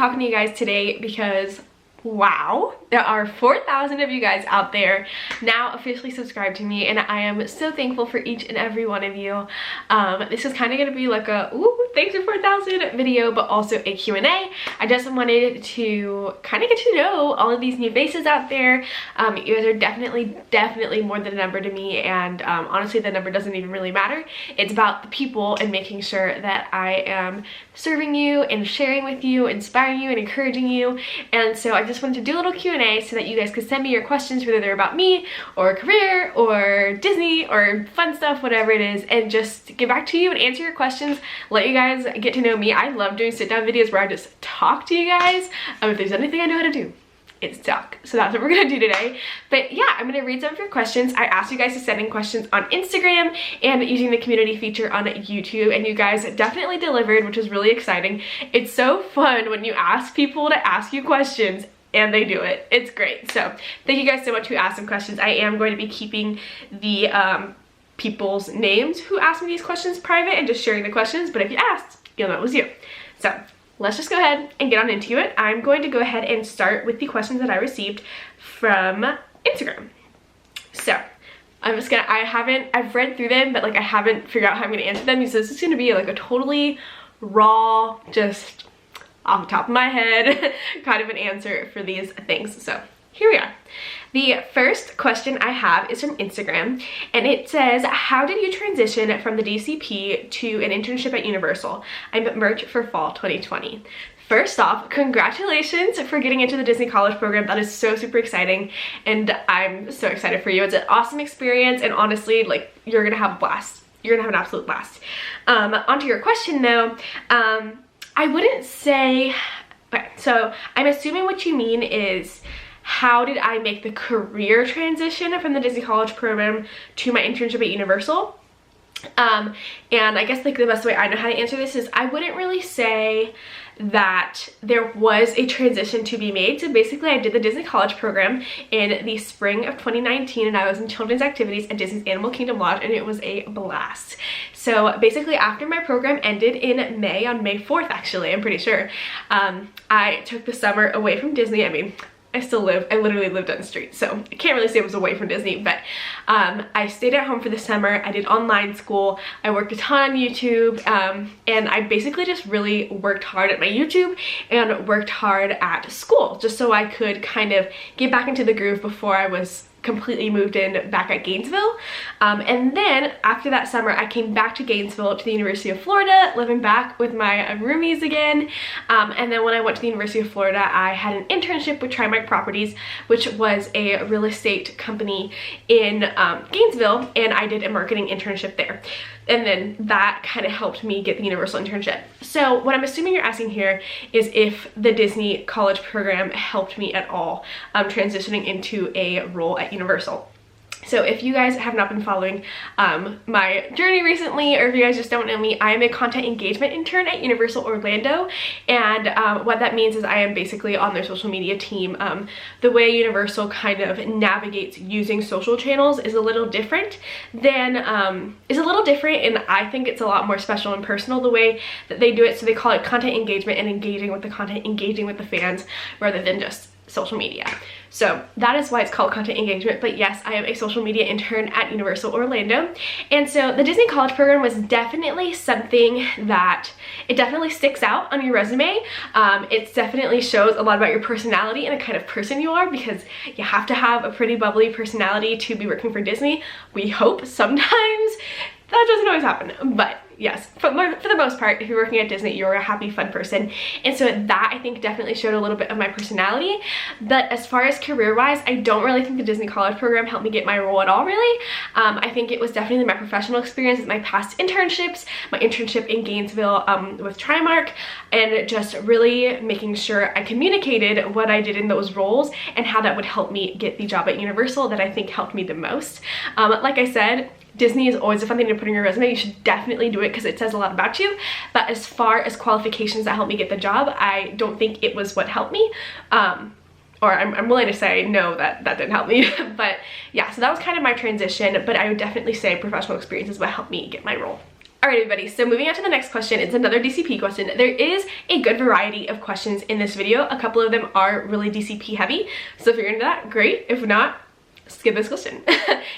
talking to you guys today because wow, there are 4,000 of you guys out there now officially subscribed to me, and I am so thankful for each and every one of you. This is kind of going to be like a ooh, thanks for 4,000 video, but also a Q&A. I just wanted to kind of get to know all of these new faces out there. You guys are definitely more than a number to me, and honestly the number doesn't even really matter. It's about the people and making sure that I am serving you and sharing with you, inspiring you and encouraging you. And so I just wanted to do a little Q&A so that you guys could send me your questions, whether they're about me or career or Disney or fun stuff, whatever it is, and just get back to you and answer your questions, let you guys get to know me. I love doing sit down videos where I just talk to you guys. If there's anything I know how to do, it's talk. So that's what we're gonna do today. But yeah, I'm gonna read some of your questions. I asked you guys to send in questions on Instagram and using the community feature on YouTube, and you guys definitely delivered, which is really exciting. It's so fun when you ask people to ask you questions and they do it. It's great. So thank you guys so much who asked some questions. I am going to be keeping the people's names who asked me these questions private and just sharing the questions, but if you asked, you'll know it was you. So let's just go ahead and get on into it. I'm going to go ahead and start with the questions that I received from Instagram. So I'm just gonna, I've read through them, but like I haven't figured out how I'm gonna answer them, because this is gonna be like a totally raw, just off the top of my head kind of an answer for these things. So here we are. The first question I have is from Instagram, and it says, how did you transition from the DCP to an internship at Universal? I'm at merch for fall 2020. First off, congratulations for getting into the Disney College program. That is so super exciting, and I'm so excited for you. It's an awesome experience, and honestly, like, you're gonna have a blast. You're gonna have an absolute blast. Onto your question though, I wouldn't say, okay, so I'm assuming what you mean is, how did I make the career transition from the Disney College program to my internship at Universal? And I guess like the best way I know how to answer this is, I wouldn't really say that there was a transition to be made. So basically I did the Disney College program in the spring of 2019, and I was in children's activities at Disney's Animal Kingdom Lodge, and it was a blast. So basically after my program ended in May, on May 4th actually, I'm pretty sure, I took the summer away from Disney. I mean, I literally lived on the street, so I can't really say it was away from Disney, but I stayed at home for the summer. I did online school, I worked a ton on YouTube, and I basically just really worked hard at my YouTube and worked hard at school, just so I could kind of get back into the groove before I was completely moved in back at Gainesville. And then after that summer, I came back to Gainesville to the University of Florida, living back with my roomies again. And then when I went to the University of Florida, I had an internship with Trimark Properties, which was a real estate company in Gainesville, and I did a marketing internship there. And then that kind of helped me get the Universal internship. So what I'm assuming you're asking here is if the Disney College program helped me at all transitioning into a role at Universal. So if you guys have not been following my journey recently, or if you guys just don't know me, I am a content engagement intern at Universal Orlando, and what that means is I am basically on their social media team. The way Universal kind of navigates using social channels is a little different than, and I think it's a lot more special and personal the way that they do it. So they call it content engagement and engaging with the content, engaging with the fans, rather than just social media. So that is why it's called content engagement. But yes, I am a social media intern at Universal Orlando. And so the Disney College program was definitely something that, it definitely sticks out on your resume. It definitely shows a lot about your personality and the kind of person you are, because you have to have a pretty bubbly personality to be working for Disney. We hope sometimes. That doesn't always happen, but yes, for the most part, if you're working at Disney, you're a happy, fun person. And so that, I think, definitely showed a little bit of my personality. But as far as career-wise, I don't really think the Disney College program helped me get my role at all, really. I think it was definitely my professional experience, my past internships, my internship in Gainesville with Trimark, and just really making sure I communicated what I did in those roles and how that would help me get the job at Universal, that I think helped me the most. Like I said, Disney is always a fun thing to put in your resume. You should definitely do it because it says a lot about you. But as far as qualifications that helped me get the job, I don't think it was what helped me. Or I'm willing to say no, that didn't help me. But yeah, so that was kind of my transition. But I would definitely say professional experience is what helped me get my role. Alright everybody, so moving on to the next question, it's another DCP question. There is a good variety of questions in this video. A couple of them are really DCP heavy, so if you're into that, great. If not, skip this question.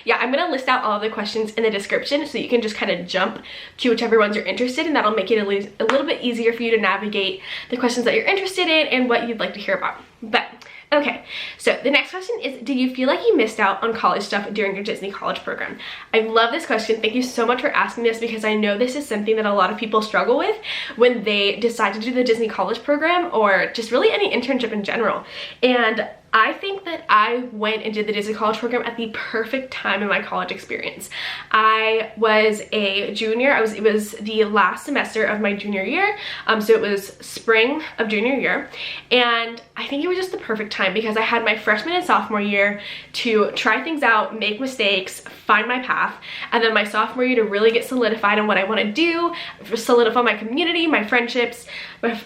Yeah, I'm gonna list out all of the questions in the description so you can just kind of jump to whichever ones you're interested in. That'll make it a little bit easier for you to navigate the questions that you're interested in and what you'd like to hear about. But okay, so the next question is, do you feel like you missed out on college stuff during your Disney college program? I love this question. Thank you so much for asking this, because I know this is something that a lot of people struggle with when they decide to do the Disney college program, or just really any internship in general. And I think that I went and did the Disney college program at the perfect time in my college experience. I was a junior. It was the last semester of my junior year. So it was spring of junior year. And I think it was just the perfect time because I had my freshman and sophomore year to try things out, make mistakes, find my path. And then my sophomore year to really get solidified on what I want to do, solidify my community, my friendships.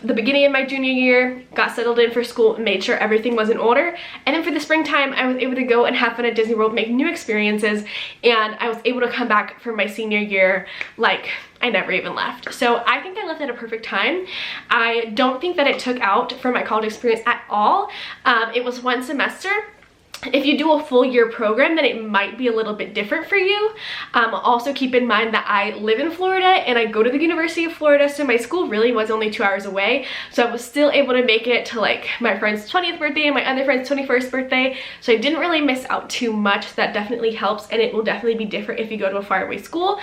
The beginning of my junior year, got settled in for school, made sure everything was in order. And then for the springtime, I was able to go and have fun at Disney World, make new experiences, and I was able to come back for my senior year like I never even left. So I think I left at a perfect time. I don't think that it took out from my college experience at all. It was one semester. If you do a full year program, then it might be a little bit different for you. Also keep in mind that I live in Florida and I go to the University of Florida, so my school really was only 2 hours away. So I was still able to make it to like my friend's 20th birthday and my other friend's 21st birthday. So I didn't really miss out too much. So that definitely helps, and it will definitely be different if you go to a faraway school.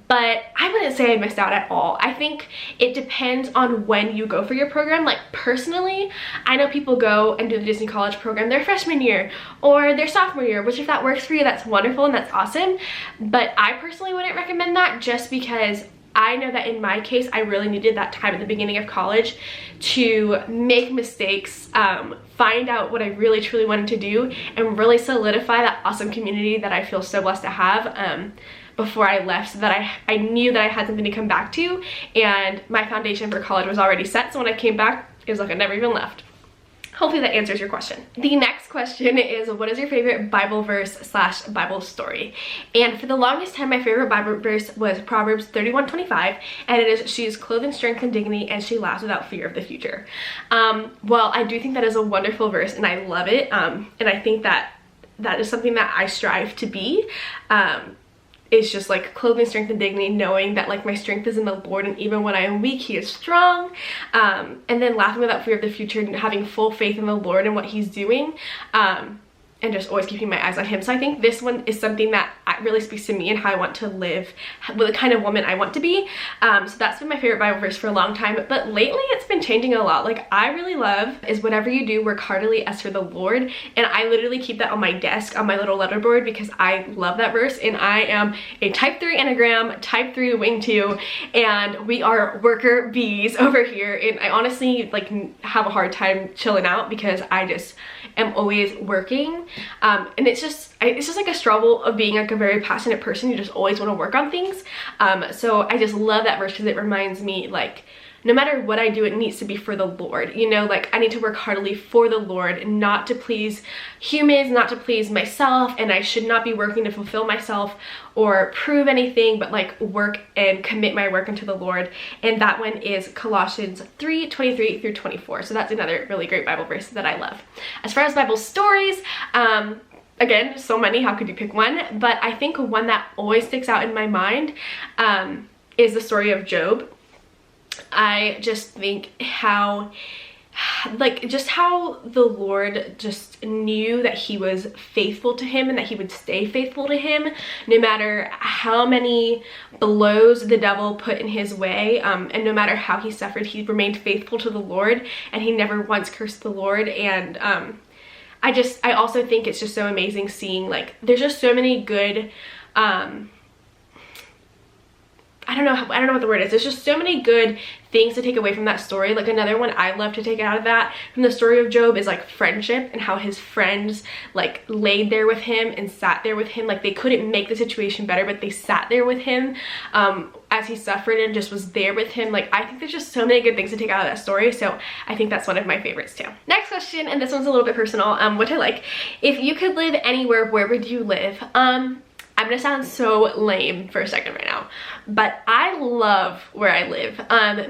But I wouldn't say I missed out at all. I think it depends on when you go for your program. Like personally, I know people go and do the Disney college program their freshman year or their sophomore year, which if that works for you, that's wonderful and that's awesome. But I personally wouldn't recommend that, just because I know that in my case, I really needed that time at the beginning of college to make mistakes, find out what I really truly wanted to do, and really solidify that awesome community that I feel so blessed to have before I left, so that I knew that I had something to come back to, and my foundation for college was already set. So when I came back, it was like I never even left. Hopefully that answers your question. The next question is, what is your favorite Bible verse / Bible story? And for the longest time, my favorite Bible verse was Proverbs 31:25, and it is, she is clothed in strength and dignity, and she laughs without fear of the future. Well, I do think that is a wonderful verse, and I love it. And I think that that is something that I strive to be. It's just like clothing strength and dignity, knowing that like my strength is in the Lord, and even when I am weak, he is strong. And then laughing without fear of the future, and having full faith in the Lord and what he's doing. And just always keeping my eyes on him. So I think this one is something that really speaks to me and how I want to live, with the kind of woman I want to be. So that's been my favorite Bible verse for a long time, but lately it's been changing a lot. Like I really love is, whatever you do, work heartily as for the Lord. And I literally keep that on my desk on my little letterboard because I love that verse. And I am a type 3 Enneagram, type 3 wing 2, and we are worker bees over here. And I honestly like have a hard time chilling out because I just am always working. And it's just like a struggle of being like a very passionate person. You just always want to work on things. So I just love that verse because it reminds me, like, no matter what I do, it needs to be for the Lord. You know, like I need to work heartily for the Lord, not to please humans, not to please myself. And I should not be working to fulfill myself or prove anything, but like work and commit my work unto the Lord. And that one is Colossians 3:23-24. So that's another really great Bible verse that I love. As far as Bible stories, again, so many, how could you pick one? But I think one that always sticks out in my mind is the story of Job. I just think how, like, just how the Lord just knew that he was faithful to him and that he would stay faithful to him no matter how many blows the devil put in his way, and no matter how he suffered, he remained faithful to the Lord, and he never once cursed the Lord. And I also think it's just so amazing seeing, like, there's just so many good, I don't know what the word is. There's just so many good things to take away from that story. Like another one I love to take out of that from the story of Job is like friendship, and how his friends like laid there with him and sat there with him. Like they couldn't make the situation better, but they sat there with him as he suffered and just was there with him. Like I think there's just so many good things to take out of that story. So I think that's one of my favorites too. Next question, and this one's a little bit personal, which I like. If you could live anywhere, where would you live? I'm gonna sound so lame for a second right now, but I love where I live.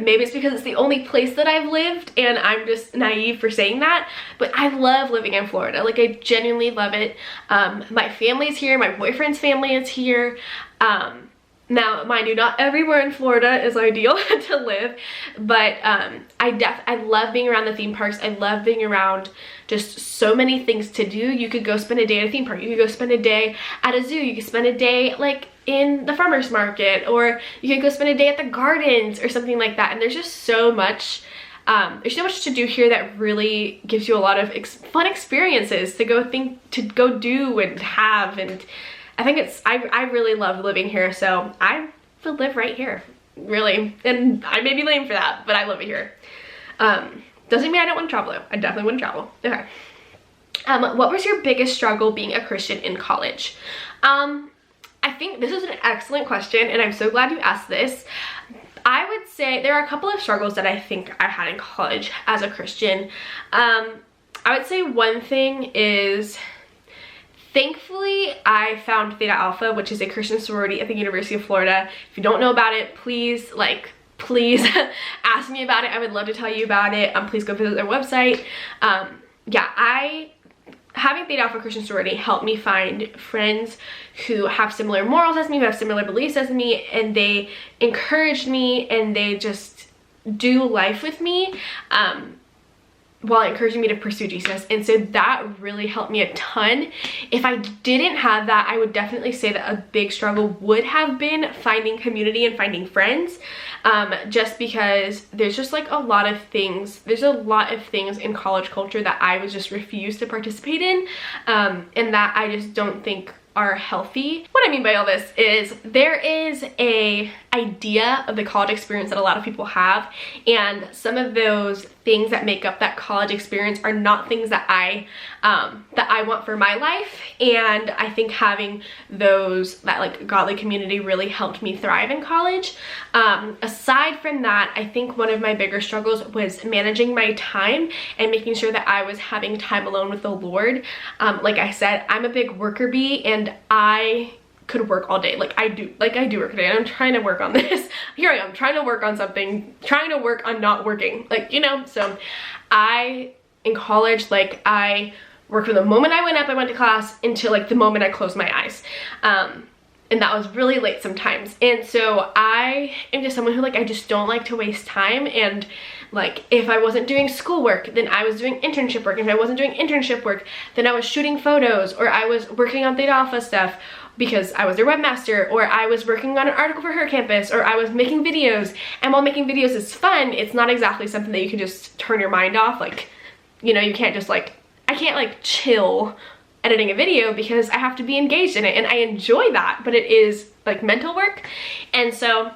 Maybe it's because it's the only place that I've lived and I'm just naive for saying that, but I love living in Florida. Like, I genuinely love it. My family's here, my boyfriend's family is here. Now, mind you, not everywhere in Florida is ideal to live, but I love being around the theme parks. I love being around just so many things to do. You could go spend a day at a theme park. You could go spend a day at a zoo. You could spend a day like in the farmer's market, or you could go spend a day at the gardens or something like that. And there's just so much to do here that really gives you a lot of fun experiences to go do and have. And I think I really love living here, so I would live right here, really. And I may be lame for that, but I love it here. Doesn't mean I don't want to travel though. I definitely want to travel. Okay. What was your biggest struggle being a Christian in college? I think this is an excellent question, and I'm so glad you asked this. I would say there are a couple of struggles that I think I had in college as a Christian. I would say one thing is, thankfully, I found Theta Alpha, which is a Christian sorority at the University of Florida. If you don't know about it, please ask me about it. I would love to tell you about it. Please go visit their website. Yeah, having Theta Alpha Christian sorority helped me find friends who have similar morals as me, who have similar beliefs as me, and they encouraged me and they just do life with me. While encouraging me to pursue Jesus. And so that really helped me a ton. If I didn't have that, I would definitely say that a big struggle would have been finding community and finding friends. Just because there's just like a lot of things in college culture that I was just refused to participate in, and that I just don't think are healthy. What I mean by all this is there is a idea of the college experience that a lot of people have, and some of those things that make up that college experience are not things that I want for my life. And I think having that like godly community really helped me thrive in college. Aside from that, I think one of my bigger struggles was managing my time and making sure that I was having time alone with the Lord. Like I said, I'm a big worker bee, and I could work all day. Like I do work today, and I'm trying to work on this. Here I am trying to work on something, trying to work on not working, like, you know. So in college, like, I worked from the moment I went to class until like the moment I closed my eyes. And that was really late sometimes. And so I am just someone who, like, I just don't like to waste time. And like, if I wasn't doing schoolwork, then I was doing internship work. If I wasn't doing internship work, then I was shooting photos, or I was working on Theta Alpha stuff because I was their webmaster, or I was working on an article for her campus, or I was making videos. And while making videos is fun, it's not exactly something that you can just turn your mind off. Like, you know, you can't just like, I can't like chill editing a video because I have to be engaged in it, and I enjoy that, but it is like mental work. And so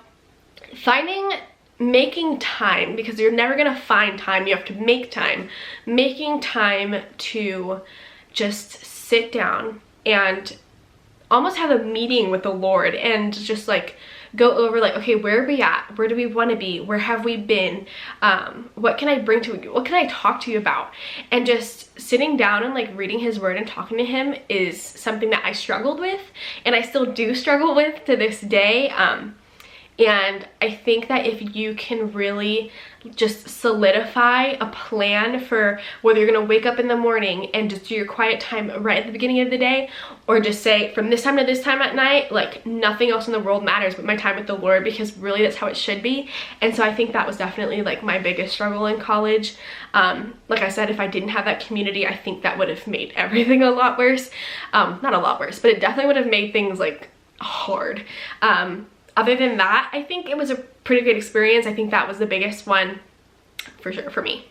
making time, because you're never gonna find time, you have to make time. Making time to just sit down and almost have a meeting with the Lord and just like go over like, okay, where are we at? Where do we want to be? Where have we been? What can I bring to you? What can I talk to you about? And just sitting down and like reading his word and talking to him is something that I struggled with, and I still do struggle with to this day. And I think that if you can really just solidify a plan for whether you're gonna wake up in the morning and just do your quiet time right at the beginning of the day, or just say from this time to this time at night, like nothing else in the world matters but my time with the Lord, because really that's how it should be. And so I think that was definitely like my biggest struggle in college. Like I said, if I didn't have that community, I think that would have made everything a lot worse. Not a lot worse, but it definitely would have made things like hard. Other than that, I think it was a pretty good experience. I think that was the biggest one for sure for me.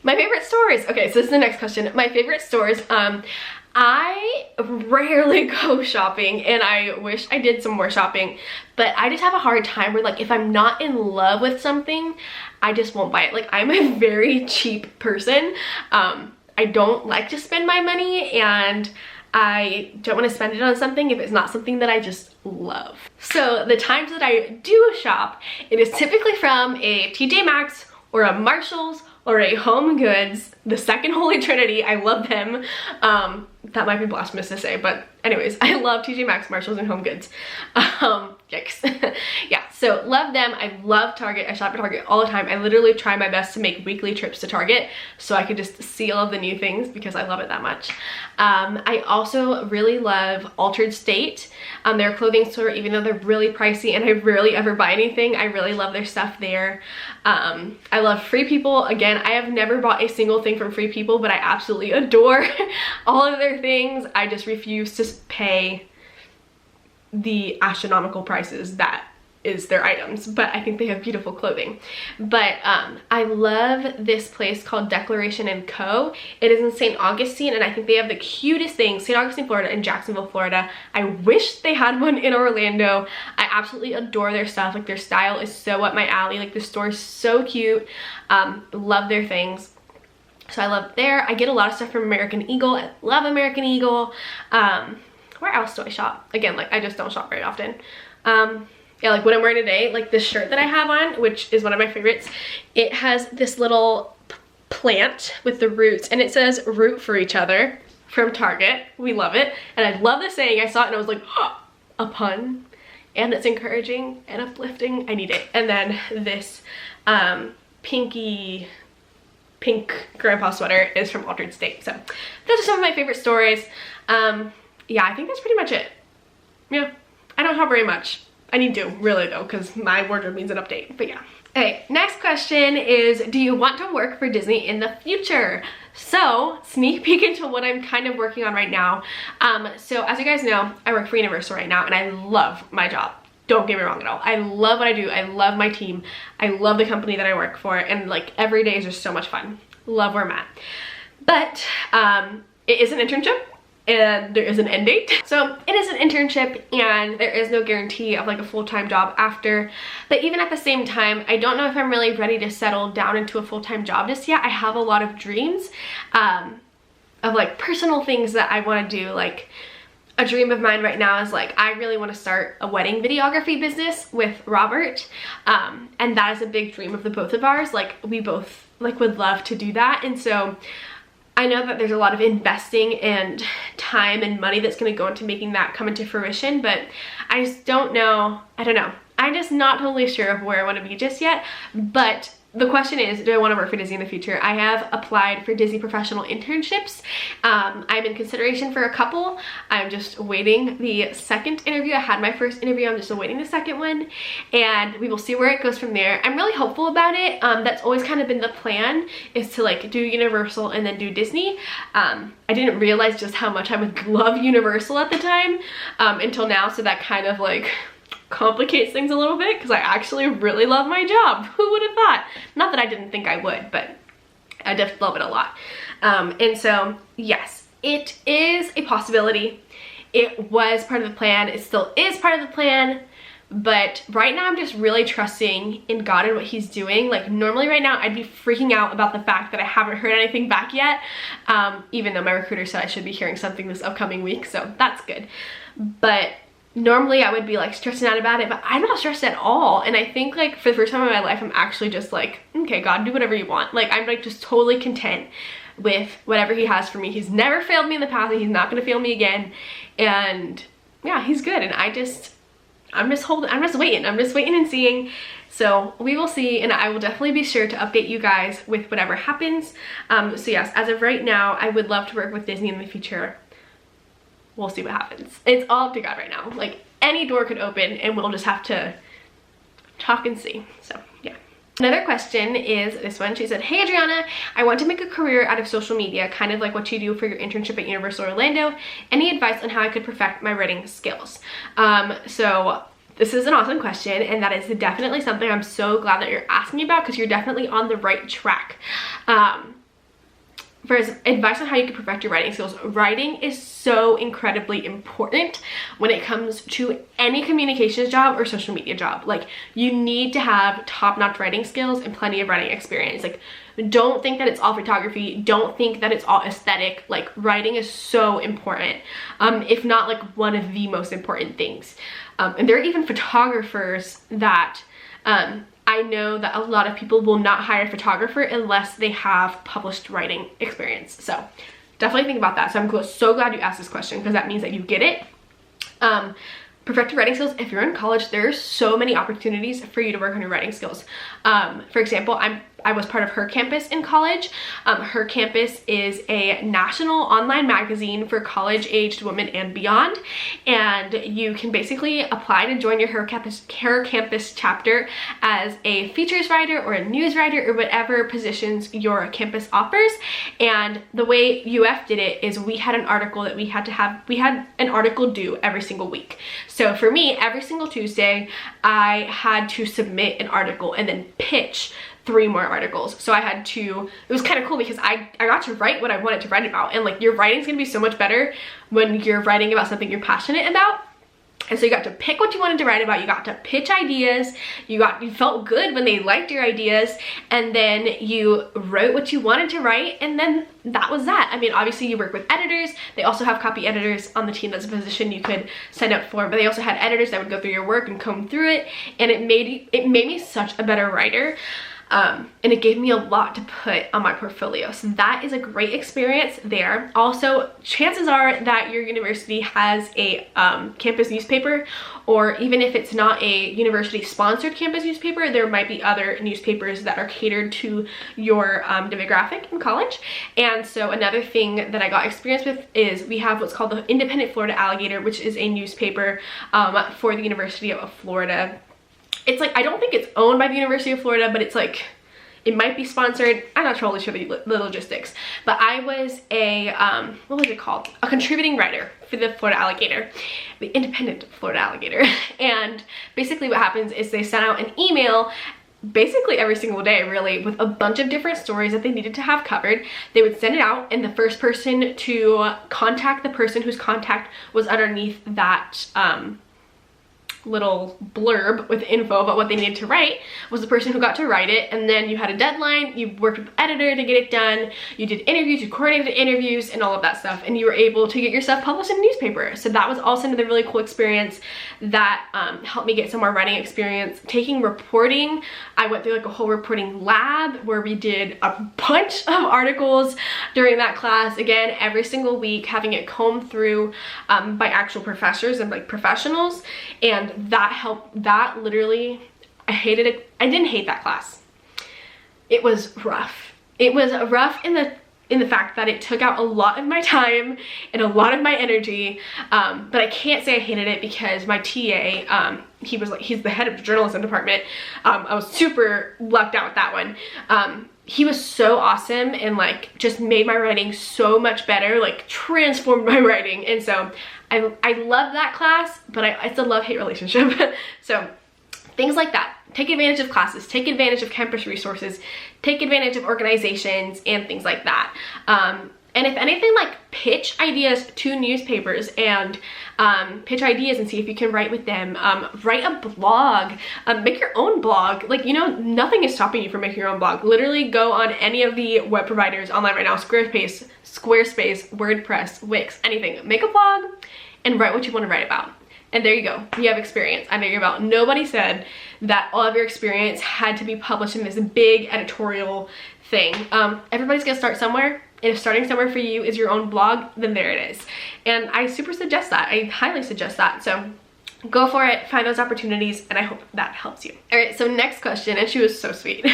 My favorite stores. Okay, so this is the next question. My favorite stores. I rarely go shopping, and I wish I did some more shopping, but I just have a hard time where like if I'm not in love with something, I just won't buy it. Like, I'm a very cheap person. I don't like to spend my money, and I don't want to spend it on something if it's not something that I just love. So the times that I do shop, it is typically from a TJ Maxx or a Marshalls All right, Home Goods, the second Holy Trinity. I love them. That might be blasphemous to say, but anyways, I love TJ Maxx, Marshalls, and Home Goods. Yikes. Yeah, so love them. I love Target. I shop at Target all the time. I literally try my best to make weekly trips to Target so I could just see all of the new things because I love it that much. I also really love Altered State. They're a clothing store, even though they're really pricey and I rarely ever buy anything. I really love their stuff there. I love Free People. Again, I have never bought a single thing from Free People, but I absolutely adore all of their things. I just refuse to pay the astronomical prices that is their items, but I think they have beautiful clothing. But I love this place called Declaration & Co. It is in St. Augustine, and I think they have the cutest things. St. Augustine, Florida, and Jacksonville, Florida. I wish they had one in Orlando. I absolutely adore their stuff. Like, their style is so up my alley. Like, the store is so cute. Love their things. So I love there. I get a lot of stuff from American Eagle. I love American Eagle. Where else do I shop? Again, like, I just don't shop very often. Yeah, like what I'm wearing today, like this shirt that I have on, which is one of my favorites, it has this little plant with the roots, and it says root for each other from Target. We love it. And I love the saying. I saw it and I was like, oh, a pun. And it's encouraging and uplifting. I need it. And then this pink grandpa sweater is from Altered State. So those are some of my favorite stories. Yeah, I think that's pretty much it. Yeah, I don't have very much. I need to, really though, because my wardrobe needs an update, but yeah. Okay, next question is, do you want to work for Disney in the future? So, sneak peek into what I'm kind of working on right now. So as you guys know, I work for Universal right now, and I love my job. Don't get me wrong at all. I love what I do. I love my team. I love the company that I work for, and like every day is just so much fun. Love where I'm at. But it is an internship, and there is an end date. So it is an internship and there is no guarantee of like a full-time job after. But even at the same time, I don't know if I'm really ready to settle down into a full-time job just yet. I have a lot of dreams of like personal things that I want to do. Like a dream of mine right now is like, I really want to start a wedding videography business with Robert. And that is a big dream of the both of ours. Like we both like would love to do that. And so I know that there's a lot of investing and time and money that's going to go into making that come into fruition, but I just don't know. I don't know. I'm just not totally sure of where I want to be just yet. But the question is, do I want to work for Disney in the future? I have applied for Disney Professional Internships. I'm in consideration for a couple. I'm just waiting the second interview. I had my first interview. I'm just awaiting the second one, and we will see where it goes from there. I'm really hopeful about it. That's always kind of been the plan, is to like do Universal and then do Disney. I didn't realize just how much I would love Universal at the time until now, so that kind of like complicates things a little bit because I actually really love my job. Who would have thought? Not that I didn't think I would, but I just love it a lot. And so yes, it is a possibility. It was part of the plan. It still is part of the plan. But right now I'm just really trusting in God and what he's doing. Like normally right now I'd be freaking out about the fact that I haven't heard anything back yet. Even though my recruiter said I should be hearing something this upcoming week, so that's good. But normally I would be like stressing out about it, but I'm not stressed at all. And I think like for the first time in my life, I'm actually just like, okay, God, do whatever you want. Like I'm like just totally content with whatever he has for me. He's never failed me in the past, and he's not gonna fail me again. And yeah, he's good. And I'm just waiting and seeing. So we will see, and I will definitely be sure to update you guys with whatever happens. So yes, as of right now, I would love to work with Disney in the future. We'll see what happens. It's all up to God right now. Like any door could open and we'll just have to talk and see. So yeah. Another question is this one. She said, hey Adriana, I want to make a career out of social media, kind of like what you do for your internship at Universal Orlando. Any advice on how I could perfect my writing skills? So this is an awesome question, and that is definitely something I'm so glad that you're asking me about, because you're definitely on the right track. For advice on how you can perfect your writing skills, writing is so incredibly important when it comes to any communications job or social media job. Like you need to have top-notch writing skills and plenty of writing experience. Like don't think that it's all photography, don't think that it's all aesthetic. Like writing is so important, if not like one of the most important things. And there are even photographers that I know that a lot of people will not hire a photographer unless they have published writing experience. So definitely think about that. So I'm so glad you asked this question, because that means that you get it. Perfect your writing skills. If you're in college, there's so many opportunities for you to work on your writing skills. For example, I was part of Her Campus in college. Her Campus is a national online magazine for college-aged women and beyond, and you can basically apply to join your Her Campus chapter as a features writer or a news writer or whatever positions your campus offers. And the way UF did it is we had an article that we had an article due every single week. So for me, every single Tuesday, I had to submit an article and then pitch 3 more articles. So I had to, it was kind of cool because I got to write what I wanted to write about, and like your writing's gonna be so much better when you're writing about something you're passionate about. And so you got to pick what you wanted to write about, you got to pitch ideas, you felt good when they liked your ideas, and then you wrote what you wanted to write, and then that was that. I mean, obviously you work with editors. They also have copy editors on the team. That's a position you could sign up for, but they also had editors that would go through your work and comb through it, and it made me such a better writer. And it gave me a lot to put on my portfolio. So that is a great experience there. Also, chances are that your university has a campus newspaper, or even if it's not a university sponsored campus newspaper, there might be other newspapers that are catered to your demographic in college. And so another thing that I got experience with is we have what's called the Independent Florida Alligator, which is a newspaper for the University of Florida. It's like, I don't think it's owned by the University of Florida, but it's like, it might be sponsored. I'm not totally sure the logistics, but I was a, what was it called? A contributing writer for the Florida Alligator, the Independent Florida Alligator. And basically what happens is they sent out an email basically every single day, really, with a bunch of different stories that they needed to have covered. They would send it out, and the first person to contact the person whose contact was underneath that, little blurb with info about what they needed to write was the person who got to write it. And then you had a deadline, you worked with the editor to get it done, you did interviews, you coordinated interviews and all of that stuff, and you were able to get yourself published in a newspaper. So that was also another really cool experience that helped me get some more writing experience. Taking reporting, I went through like a whole reporting lab where we did a bunch of articles during that class, again every single week, having it combed through by actual professors and like professionals. And that helped. That literally, I hated it. I didn't hate that class. It was rough. It was rough in the fact that it took out a lot of my time and a lot of my energy, but I can't say I hated it because my TA, he's the head of the journalism department. I was super lucked out with that one. He was so awesome and like just made my writing so much better, like transformed my writing. And so I love that class, but it's a love-hate relationship. So things like that. Take advantage of classes, take advantage of campus resources, take advantage of organizations and things like that. And if anything, like pitch ideas to newspapers and pitch ideas and see if you can write with them. Write a blog, make your own blog. Like, you know, nothing is stopping you from making your own blog. Literally go on any of the web providers online right now, Squarespace, WordPress, Wix, anything. Make a blog and write what you want to write about. And there you go, you have experience under your belt. Nobody said that all of your experience had to be published in this big editorial thing. Everybody's gonna start somewhere. And if starting somewhere for you is your own blog, then there it is. And I super suggest that. I highly suggest that. So go for it, find those opportunities, and I hope that helps you. All right, so next question, and she was so sweet.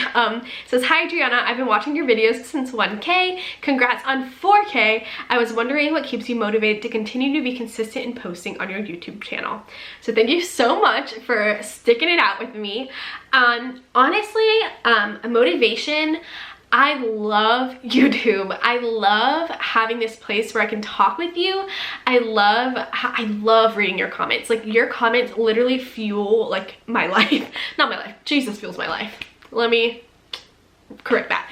Says, hi Adriana, I've been watching your videos since 1K. Congrats on 4K. I was wondering what keeps you motivated to continue to be consistent in posting on your YouTube channel. So thank you so much for sticking it out with me. Honestly, motivation, I love YouTube. I love having this place where I can talk with you. I love reading your comments. Like, your comments literally fuel like my life. Not my life, Jesus fuels my life. Let me correct that.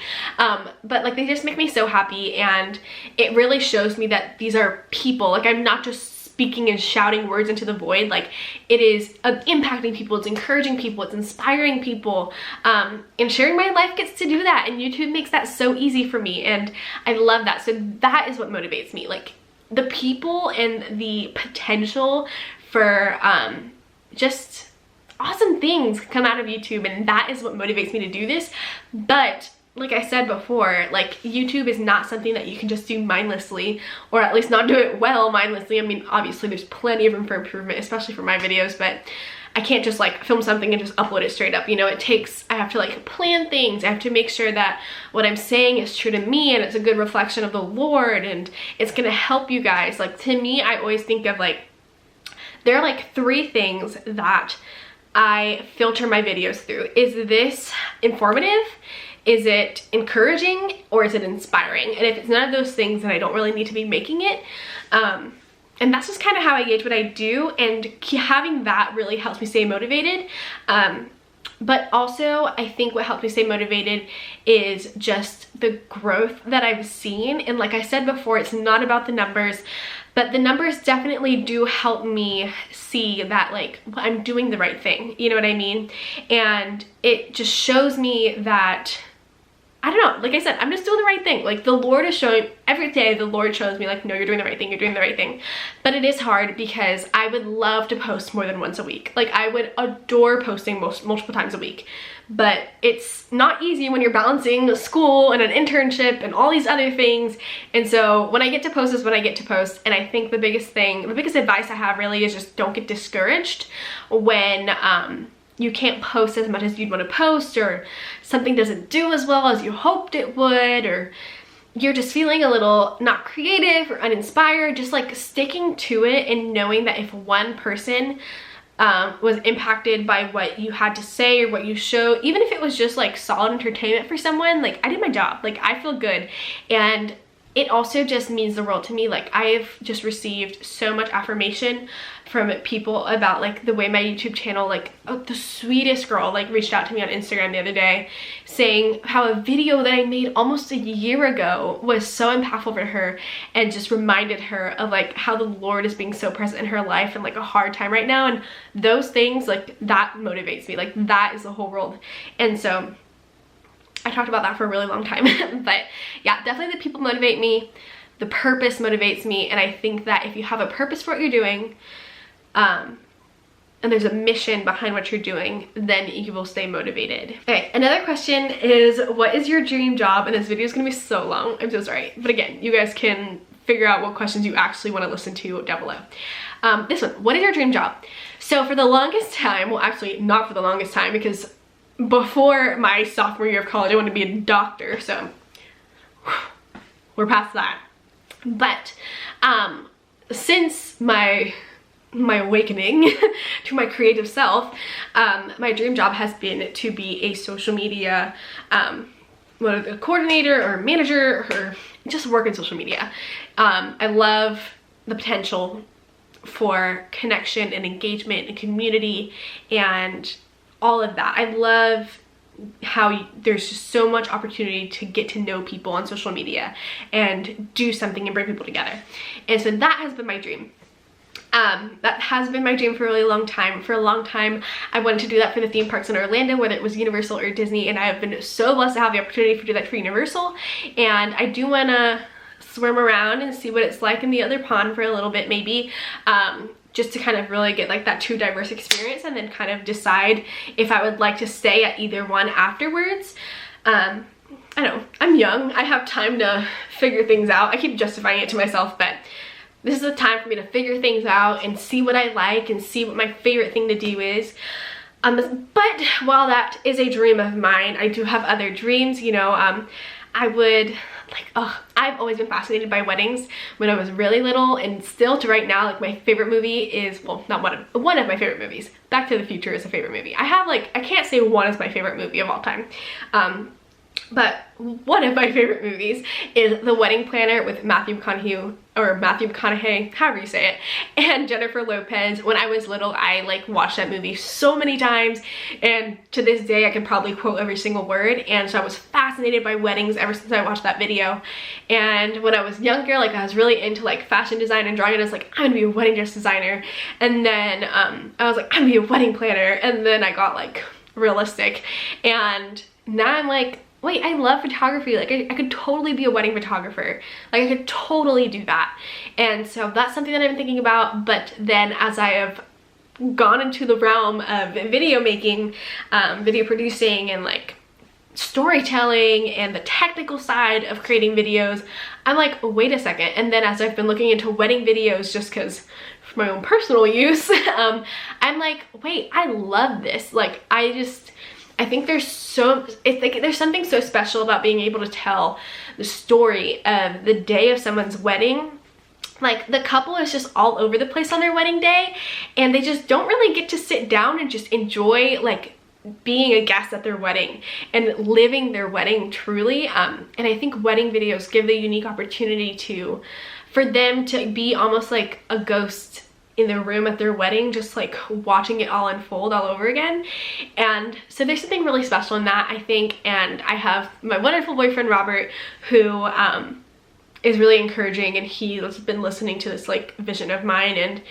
But like, they just make me so happy, and it really shows me that these are people. Like, I'm not just speaking and shouting words into the void. Like, it is impacting people, it's encouraging people, it's inspiring people, and sharing my life gets to do that, and YouTube makes that so easy for me, and I love that. So that is what motivates me, like the people and the potential for just awesome things come out of YouTube, and that is what motivates me to do this. But like I said before, like YouTube is not something that you can just do mindlessly, or at least not do it well mindlessly. I mean, obviously there's plenty of room for improvement, especially for my videos, but I can't just like film something and just upload it straight up. You know, I have to like plan things. I have to make sure that what I'm saying is true to me and it's a good reflection of the Lord, and it's gonna help you guys. Like, to me, I always think of like, there are like 3 things that I filter my videos through. Is this informative? Is it encouraging? Or is it inspiring? And if it's none of those things, then I don't really need to be making it. And that's just kind of how I gauge what I do, and having that really helps me stay motivated. But also, I think what helps me stay motivated is just the growth that I've seen. And like I said before, it's not about the numbers, but the numbers definitely do help me see that like I'm doing the right thing. You know what I mean? And it just shows me that, I don't know, like I said, I'm just doing the right thing. Like, the Lord is showing, every day the Lord shows me like, no, you're doing the right thing, you're doing the right thing. But it is hard because I would love to post more than once a week. Like, I would adore posting multiple times a week. But it's not easy when you're balancing school and an internship and all these other things. And so when I get to post is when I get to post. And I think the biggest advice I have really is just don't get discouraged when you can't post as much as you'd want to post, or something doesn't do as well as you hoped it would, or you're just feeling a little not creative or uninspired. Just like sticking to it and knowing that if one person was impacted by what you had to say or what you show, even if it was just like solid entertainment for someone, like I did my job, like I feel good. And it also just means the world to me. Like, I've just received so much affirmation from people about like the way my YouTube channel, like the sweetest girl like reached out to me on Instagram the other day saying how a video that I made almost a year ago was so impactful for her, and just reminded her of like how the Lord is being so present in her life and like a hard time right now. And those things, like, that motivates me. Like, that is the whole world. And so I talked about that for a really long time. But yeah, definitely the people motivate me. The purpose motivates me. And I think that if you have a purpose for what you're doing, and there's a mission behind what you're doing, then you will stay motivated. Okay, another question is, what is your dream job? And this video is gonna be so long, I'm so sorry. But again, you guys can figure out what questions you actually wanna listen to down below. This one, what is your dream job? So for the longest time, well actually not for the longest time, because before my sophomore year of college, I wanted to be a doctor, so we're past that. But since my awakening to my creative self, my dream job has been to be a social media whether a coordinator or manager, or just work in social media. I love the potential for connection and engagement and community and all of that. I love how there's just so much opportunity to get to know people on social media and do something and bring people together. And so that has been my dream. That has been my dream for a really long time. For a long time, I wanted to do that for the theme parks in Orlando, whether it was Universal or Disney, and I have been so blessed to have the opportunity to do that for Universal. And I do want to swim around and see what it's like in the other pond for a little bit, maybe. Just to kind of really get like that true diverse experience, and then kind of decide if I would like to stay at either one afterwards. I know, I'm young, I have time to figure things out. I keep justifying it to myself, but this is a time for me to figure things out and see what I like and see what my favorite thing to do is. But while that is a dream of mine, I do have other dreams, you know. I would I've always been fascinated by weddings when I was really little, and still to right now. Like, my favorite movie is, well, not one of my favorite movies. Back to the Future is a favorite movie. I have like, I can't say one is my favorite movie of all time. But one of my favorite movies is The Wedding Planner with Matthew McConaughey, however you say it, and Jennifer Lopez. When I was little, I like watched that movie so many times, and to this day I can probably quote every single word. And so I was fascinated by weddings ever since I watched that video. And when I was younger, like, I was really into like fashion design and drawing, and I was like, I'm gonna be a wedding dress designer. And then I was like, I'm gonna be a wedding planner. And then I got like realistic, and now I'm like, wait, I love photography. Like, I could totally be a wedding photographer. Like, I could totally do that. And so that's something that I've been thinking about. But then as I have gone into the realm of video making, video producing, and like storytelling and the technical side of creating videos, I'm like, wait a second. And then as I've been looking into wedding videos, just because for my own personal use, I'm like, wait, I love this. Like, I think there's something so special about being able to tell the story of the day of someone's wedding. Like, the couple is just all over the place on their wedding day, and they just don't really get to sit down and just enjoy like being a guest at their wedding and living their wedding truly. And I think wedding videos give the unique opportunity for them to be almost like a ghost in their room at their wedding, just like watching it all unfold all over again. And so there's something really special in that, I think. And I have my wonderful boyfriend Robert, who is really encouraging, and he's been listening to this like vision of mine, and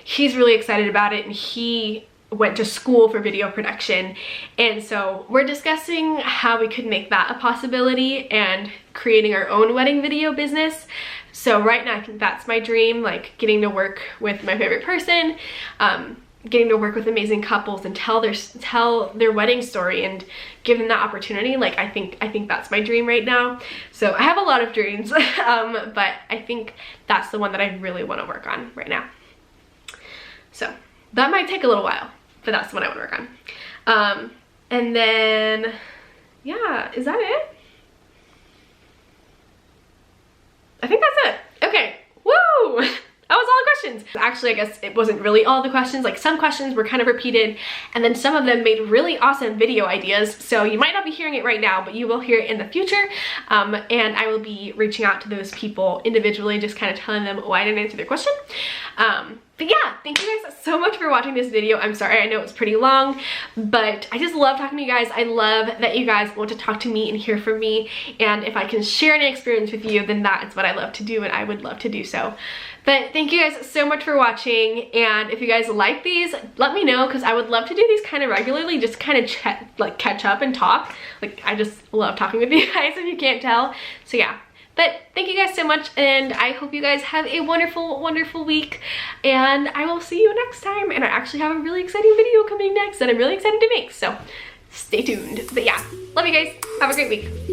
he's really excited about it, and he went to school for video production. And so we're discussing how we could make that a possibility and creating our own wedding video business. So right now I think that's my dream, like getting to work with my favorite person, getting to work with amazing couples and tell their wedding story and give them that opportunity. Like, I think that's my dream right now. So I have a lot of dreams, but I think that's the one that I really want to work on right now. So that might take a little while, but that's the one I want to work on. And then, yeah, is that it? I think that's it. Okay, woo! That was all the questions. Actually, I guess it wasn't really all the questions. Like, some questions were kind of repeated, and then some of them made really awesome video ideas. So you might not be hearing it right now, but you will hear it in the future. And I will be reaching out to those people individually, just kind of telling them why I didn't answer their question. But yeah, thank you guys so much for watching this video. I'm sorry, I know it was pretty long, but I just love talking to you guys. I love that you guys want to talk to me and hear from me. And if I can share an experience with you, then that is what I love to do, and I would love to do so. But thank you guys so much for watching. And if you guys like these, let me know, because I would love to do these kind of regularly, just kind of catch up and talk. Like, I just love talking with you guys, if you can't tell. So yeah. But thank you guys so much, and I hope you guys have a wonderful, wonderful week, and I will see you next time. And I actually have a really exciting video coming next that I'm really excited to make, so stay tuned. But yeah, love you guys. Have a great week.